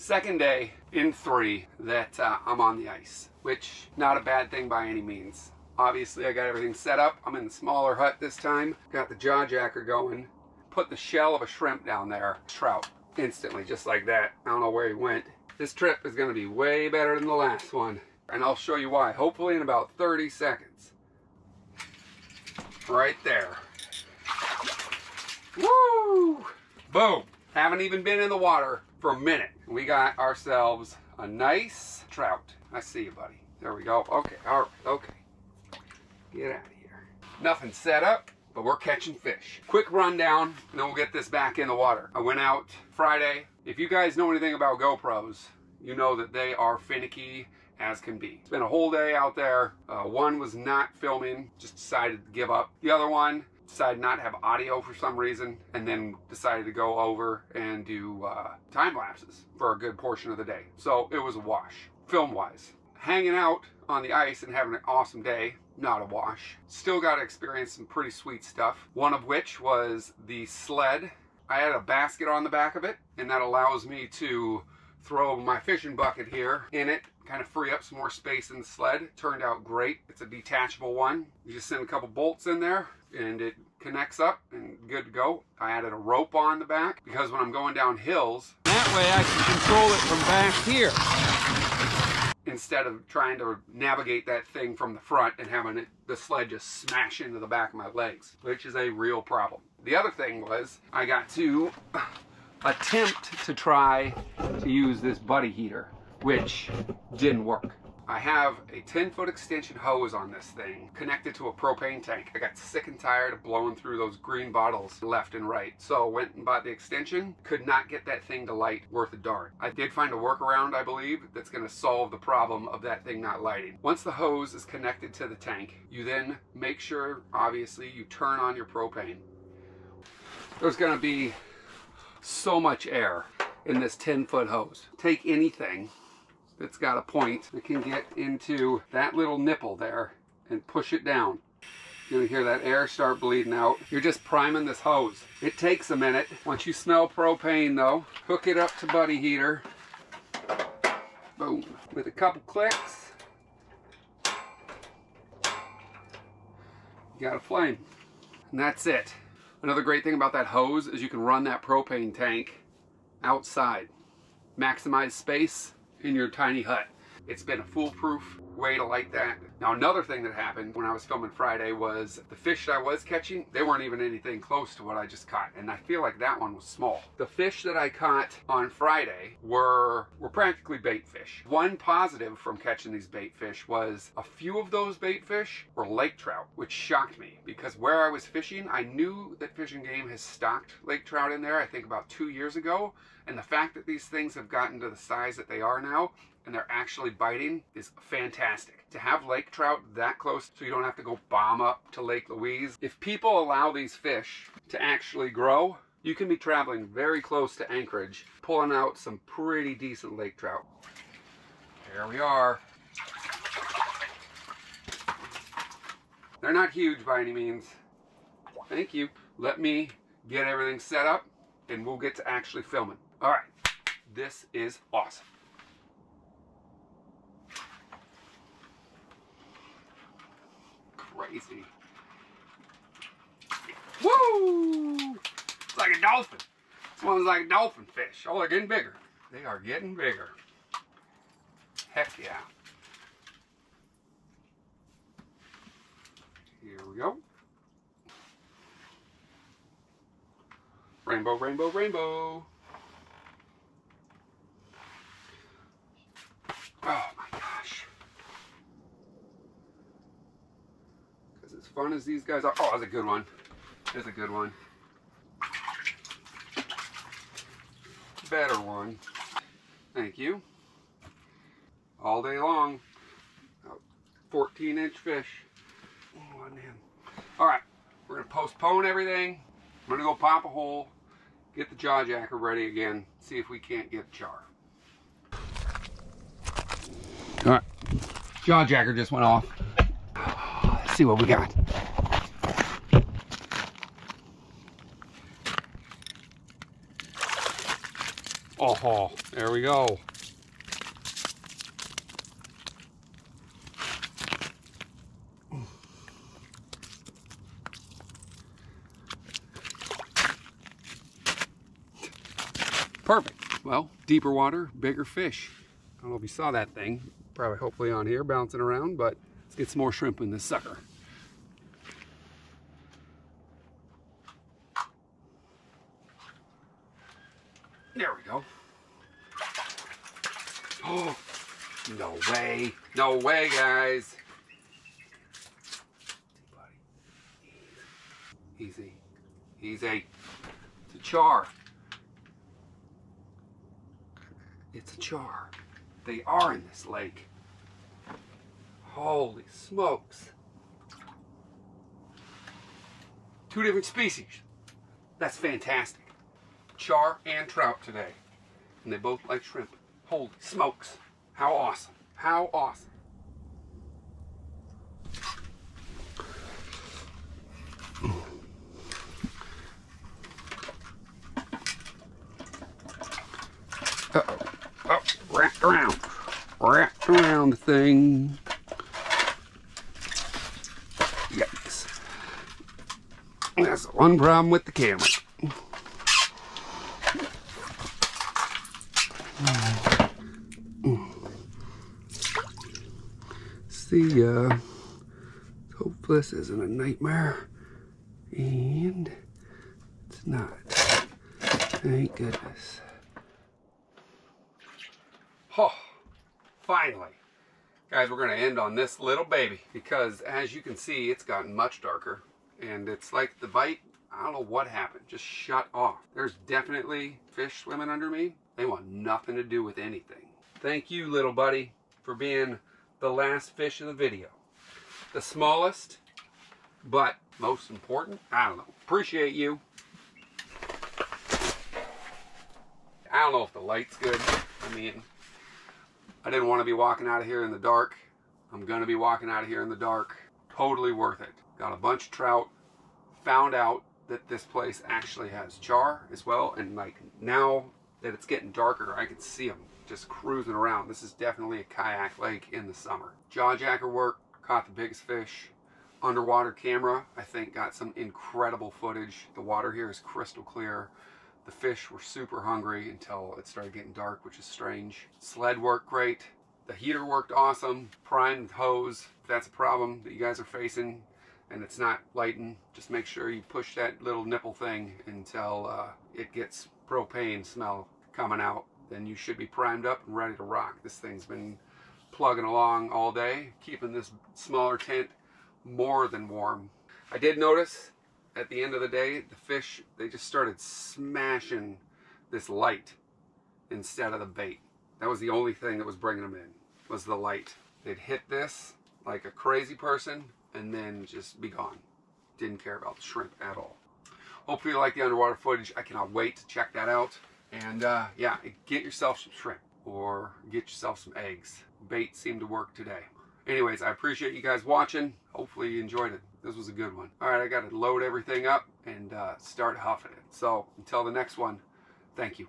Second day in 3 that I'm on the ice, which not a bad thing by any means. Obviously, I got everything set up. I'm in the smaller hut this time. Got the jaw jacker going. Put the shell of a shrimp down there. Trout instantly, just like that. I don't know where he went. This trip is going to be way better than the last one, and I'll show you why. Hopefully in about 30 seconds. Right there. Woo! Boom! Haven't even been in the water for a minute. We got ourselves a nice trout. I see you, buddy. There we go. Okay, all right, okay. Get out of here. Nothing set up, but we're catching fish. Quick rundown, and then we'll get this back in the water. I went out Friday. If you guys know anything about GoPros, you know that they are finicky as can be. It's been a whole day out there. One was not filming, just decided to give up. The other one decided not to have audio for some reason, and then decided to go over and do time lapses for a good portion of the day. So it was a wash, film-wise. Hanging out on the ice and having an awesome day, not a wash. Still got to experience some pretty sweet stuff. One of which was the sled. I had a basket on the back of it, and that allows me to throw my fishing bucket here in it, kind of free up some more space in the sled. It turned out great. It's a detachable one. You just send a couple bolts in there and it connects up and good to go. I added a rope on the back because when I'm going down hills, that way I can control it from back here instead of trying to navigate that thing from the front and having the sled just smash into the back of my legs, which is a real problem. The other thing was I got to attempt to try to use this buddy heater, which didn't work. I have a 10-foot extension hose on this thing connected to a propane tank. I got sick and tired of blowing through those green bottles left and right. So went and bought the extension, could not get that thing to light worth a darn. I did find a workaround, I believe, that's gonna solve the problem of that thing not lighting. Once the hose is connected to the tank, you then make sure, obviously, you turn on your propane. There's gonna be so much air in this 10-foot hose. Take anything that's got a point that can get into that little nipple there and push it down. You're gonna hear that air start bleeding out. You're just priming this hose. It takes a minute. Once you smell propane though, hook it up to buddy heater. Boom. With a couple clicks, you got a flame. And that's it. Another great thing about that hose is you can run that propane tank outside. Maximize space in your tiny hut. It's been a foolproof way to light that. Now another thing that happened when I was filming Friday was the fish that I was catching, they weren't even anything close to what I just caught, and I feel like that one was small. The fish that I caught on Friday were practically bait fish. One positive from catching these bait fish was a few of those bait fish were lake trout, which shocked me because where I was fishing, I knew that Fish and Game has stocked lake trout in there, I think about 2 years ago, and the fact that these things have gotten to the size that they are now and they're actually biting is fantastic. To have lake trout that close so you don't have to go bomb up to Lake Louise. If people allow these fish to actually grow, you can be traveling very close to Anchorage, pulling out some pretty decent lake trout. There we are. They're not huge by any means. Thank you. Let me get everything set up and we'll get to actually filming. All right, this is awesome. Crazy. Woo! It's like a dolphin. This one's like a dolphin fish. Oh, they're getting bigger. They are getting bigger. Heck yeah. Here we go. Rainbow, rainbow, rainbow. Oh my gosh. Because as fun as these guys are. Oh, that's a good one. That's a good one. Better one. Thank you. All day long. 14-inch fish. Oh, man. All right. We're going to postpone everything. I'm going to go pop a hole, get the jaw jacker ready again, see if we can't get char. All right. Jaw jacker just went off. Let's see what we got. Oh, there we go. Perfect. Well, deeper water, bigger fish. I don't know if you saw that thing. Probably hopefully on here bouncing around, but let's get some more shrimp in this sucker. There we go. Oh, no way. No way, guys. Easy. Easy. It's a char. It's a char. They are in this lake. Holy smokes. 2 different species. That's fantastic. Char and trout today. And they both like shrimp. Holy smokes. How awesome. How awesome. Uh-oh. Oh, wrapped around. Wrapped around the thing. Yikes. That's one problem with the camera. See ya. Hope this isn't a nightmare. And it's not. Thank goodness. Oh, finally. Guys, we're going to end on this little baby because as you can see, it's gotten much darker. And it's like the bite, I don't know what happened, just shut off. There's definitely fish swimming under me. They want nothing to do with anything. Thank you, little buddy, for being the last fish of the video. The smallest, but most important, I don't know. Appreciate you. I don't know if the light's good. I mean, I didn't want to be walking out of here in the dark. I'm going to be walking out of here in the dark. Totally worth it. Got a bunch of trout. Found out that this place actually has char as well. And like now that it's getting darker, I can see them just cruising around. This is definitely a kayak lake in the summer. Jawjacker work, caught the biggest fish. Underwater camera, I think got some incredible footage. The water here is crystal clear. The fish were super hungry until it started getting dark, which is strange. Sled worked great. The heater worked awesome. Primed hose, if that's a problem that you guys are facing and it's not lighting, just make sure you push that little nipple thing until it gets propane smell coming out. Then you should be primed up and ready to rock. This thing's been plugging along all day, keeping this smaller tent more than warm. I did notice at the end of the day, the fish, they just started smashing this light instead of the bait. That was the only thing that was bringing them in, was the light. They'd hit this like a crazy person and then just be gone. Didn't care about the shrimp at all. Hopefully you like the underwater footage. I cannot wait to check that out. And yeah, get yourself some shrimp or get yourself some eggs. Bait seemed to work today. Anyways, I appreciate you guys watching. Hopefully you enjoyed it. This was a good one. All right, I got to load everything up and start huffing it. So until the next one, thank you.